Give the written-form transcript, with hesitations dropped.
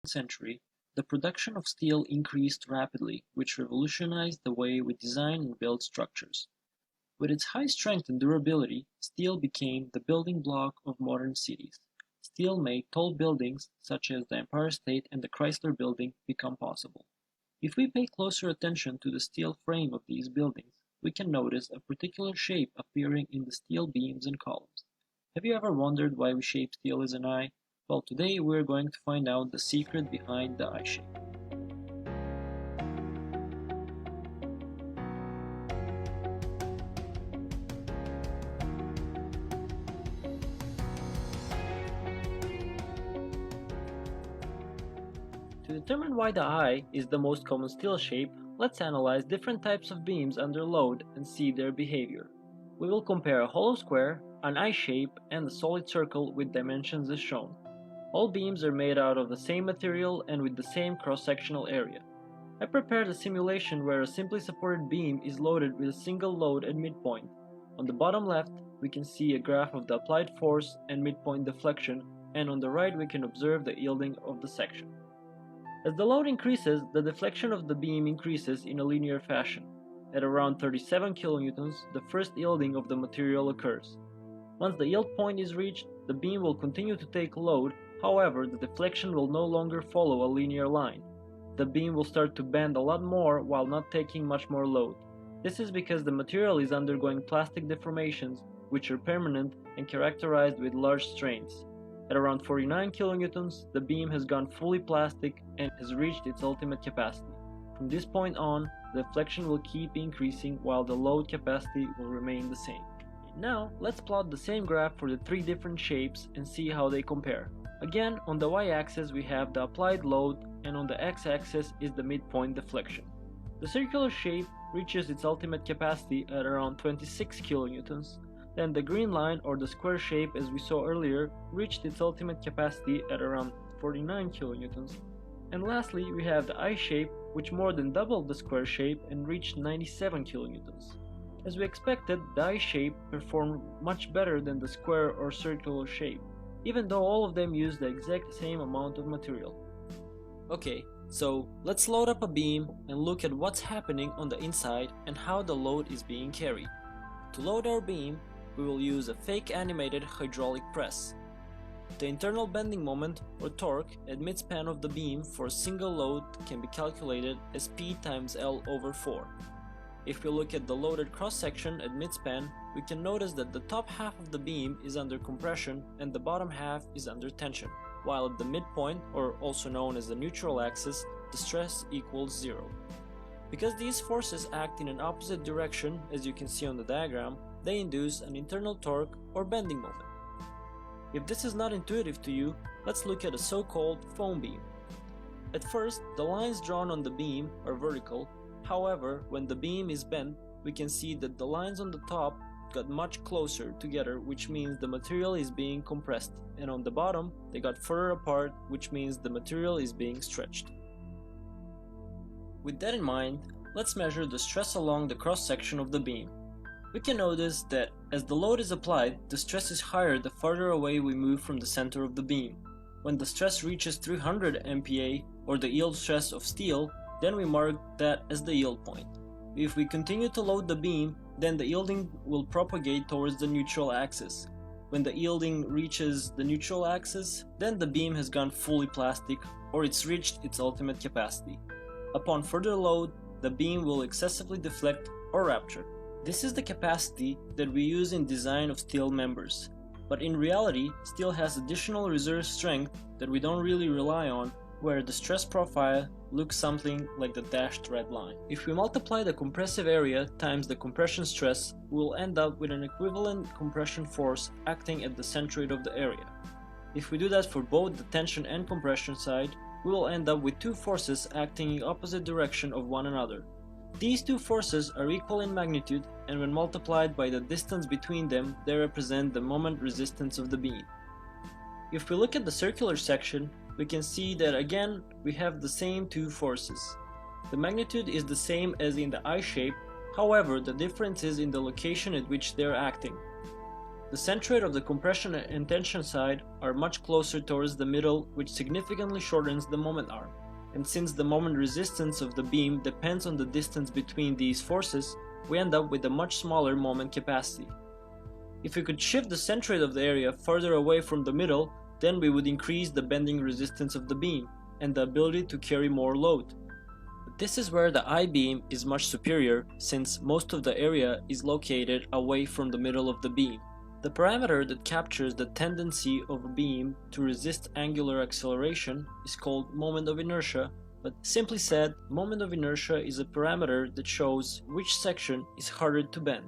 century, the production of steel increased rapidly, which revolutionized the way we design and build structures. With its high strength and durability, steel became the building block of modern cities. Steel made tall buildings, such as the Empire State and the Chrysler Building, become possible. If we pay closer attention to the steel frame of these buildings, we can notice a particular shape appearing in the steel beams and columns. Have you ever wondered why we shape steel as an eye? Well, today we're going to find out the secret behind the eye shape. To determine why the eye is the most common steel shape, let's analyze different types of beams under load and see their behavior. We will compare a hollow square, an eye shape, and a solid circle with dimensions as shown. All beams are made out of the same material and with the same cross-sectional area. I prepared a simulation where a simply supported beam is loaded with a single load at midpoint. On the bottom left, we can see a graph of the applied force and midpoint deflection, and on the right we can observe the yielding of the section. As the load increases, the deflection of the beam increases in a linear fashion. At around 37 kilonewtons, the first yielding of the material occurs. Once the yield point is reached, the beam will continue to take load, however, the deflection will no longer follow a linear line. The beam will start to bend a lot more while not taking much more load. This is because the material is undergoing plastic deformations, which are permanent and characterized with large strains. At around 49 kilonewtons, the beam has gone fully plastic and has reached its ultimate capacity. From this point on, the deflection will keep increasing while the load capacity will remain the same. Now, let's plot the same graph for the three different shapes and see how they compare. Again, on the y-axis we have the applied load, and on the x-axis is the midpoint deflection. The circular shape reaches its ultimate capacity at around 26 kilonewtons. Then the green line, or the square shape as we saw earlier, reached its ultimate capacity at around 49 kilonewtons. And lastly, we have the eye shape, which more than doubled the square shape and reached 97 kilonewtons. As we expected, the eye shape performed much better than the square or circular shape, even though all of them use the exact same amount of material. Okay, so let's load up a beam and look at what's happening on the inside and how the load is being carried. To load our beam, we will use a fake animated hydraulic press. The internal bending moment, or torque, at midspan of the beam for a single load can be calculated as P times L over 4. If we look at the loaded cross-section at midspan, we can notice that the top half of the beam is under compression and the bottom half is under tension, while at the midpoint, or also known as the neutral axis, the stress equals 0. Because these forces act in an opposite direction, as you can see on the diagram, they induce an internal torque or bending moment. If this is not intuitive to you, let's look at a so-called foam beam. At first, the lines drawn on the beam are vertical. However, when the beam is bent, we can see that the lines on the top got much closer together, which means the material is being compressed, and on the bottom, they got further apart, which means the material is being stretched. With that in mind, let's measure the stress along the cross-section of the beam. We can notice that as the load is applied, the stress is higher the farther away we move from the center of the beam. When the stress reaches 300 MPa, or the yield stress of steel, then we mark that as the yield point. If we continue to load the beam, then the yielding will propagate towards the neutral axis. When the yielding reaches the neutral axis, then the beam has gone fully plastic, or it's reached its ultimate capacity. Upon further load, the beam will excessively deflect or rupture. This is the capacity that we use in design of steel members. But in reality, steel has additional reserve strength that we don't really rely on, where the stress profile looks something like the dashed red line. If we multiply the compressive area times the compression stress, we will end up with an equivalent compression force acting at the centroid of the area. If we do that for both the tension and compression side, we will end up with two forces acting in opposite direction of one another. These two forces are equal in magnitude, and when multiplied by the distance between them, they represent the moment resistance of the beam. If we look at the circular section, we can see that again we have the same two forces. The magnitude is the same as in the eye shape, however the difference is in the location at which they are acting. The centroid of the compression and tension side are much closer towards the middle, which significantly shortens the moment arm. And since the moment resistance of the beam depends on the distance between these forces, we end up with a much smaller moment capacity. If we could shift the centroid of the area further away from the middle, then we would increase the bending resistance of the beam and the ability to carry more load. But this is where the I-beam is much superior, since most of the area is located away from the middle of the beam. The parameter that captures the tendency of a beam to resist angular acceleration is called moment of inertia, but simply said, moment of inertia is a parameter that shows which section is harder to bend.